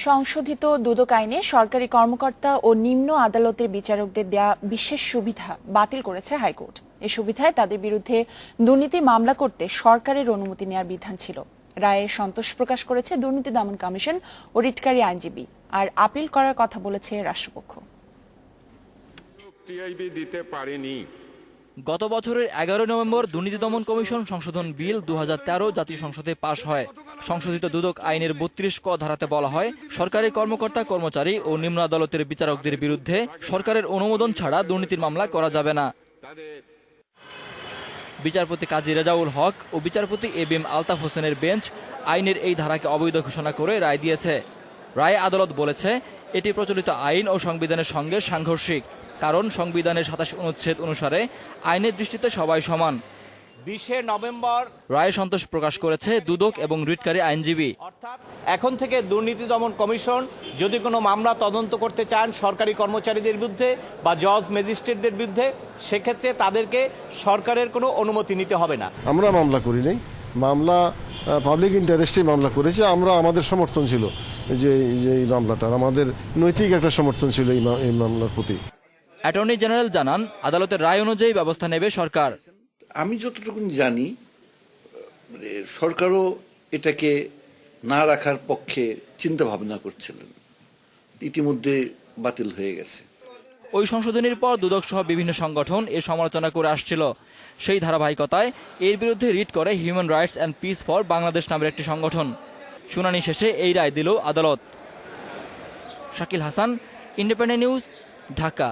সংশোধিত দুদক আইনে সরকারি কর্মকর্তা ও নিম্ন আদালতের বিচারকদের দেয়া বিশেষ সুবিধা বাতিল করেছে হাইকোর্ট। এই সুবিধায় তাদের বিরুদ্ধে দুর্নীতি মামলা করতে সরকারের অনুমতি নেওয়ার বিধান ছিল। রায়ে সন্তোষ প্রকাশ করেছে দুর্নীতি দমন কমিশন ও রিটকারী আইনজীবী, আর আপিল করার কথা বলেছে রাষ্ট্রপক্ষ। গত বছরের 11 নভেম্বর দুর্নীতি দমন কমিশন সংশোধন বিল 2013 জাতীয় সংসদে পাশ হয়। সংশোধিত দুদক আইনের 32 ক ধারাতে বলা হয়, সরকারি কর্মকর্তা কর্মচারী ও নিম্ন আদালতের বিচারকদের বিরুদ্ধে সরকারের অনুমোদন ছাড়া দুর্নীতির মামলা করা যাবে না। বিচারপতি কাজী রেজাউল হক ও বিচারপতি এবিএম আলতাফ হোসেনের বেঞ্চ আইনের এই ধারাকে অবৈধ ঘোষণা করে রায় দিয়েছে। রায়ে আদালত বলেছে, এটি প্রচলিত আইন ও সংবিধানের সঙ্গে সাংঘর্ষিক, কারণ সংবিধানের 27 অনুচ্ছেদ অনুসারে আইনের দৃষ্টিতে সবাই সমান। 20 নভেম্বর রায়ে সন্তোষ প্রকাশ করেছে দুদক এবং রিটকারী আইনজীবী। অর্থাৎ এখন থেকে দুর্নীতি দমন কমিশন যদি কোনো মামলা তদন্ত করতে চান সরকারি কর্মচারীদের বিরুদ্ধে বা জজ ম্যাজিস্ট্রেটদের বিরুদ্ধে, সেক্ষেত্রে তাদেরকে সরকারের কোনো অনুমতি নিতে হবে না। আমরা মামলা করি নাই, মামলা পাবলিক ইন্টারেস্টে মামলা করেছি। আমাদের সমর্থন ছিল যে এই মামলাটার, আমাদের নৈতিক একটা সমর্থন ছিল এই মামলার প্রতি। অ্যাটর্নি জেনারেল জানান, আদালতের রায় অনুযায়ী ব্যবস্থা নেবে সরকার। আমি যতটুকু জানি সরকারও এটাকে না রাখার পক্ষে চিন্তা ভাবনা করছিলেন, ইতিমধ্যে বাতিল হয়ে গেছে। ওই সংশোধনীর পর দুদক সহ বিভিন্ন সংগঠন এর সমালোচনা করে আসছিল। সেই ধারাবাহিকতায় এর বিরুদ্ধে রিট করে human rights and piece for Bangladesh নামের একটি সংগঠন। শুনানি শেষে এই রায় দিল আদালত। Shakil Hasan, independent news, Dhaka.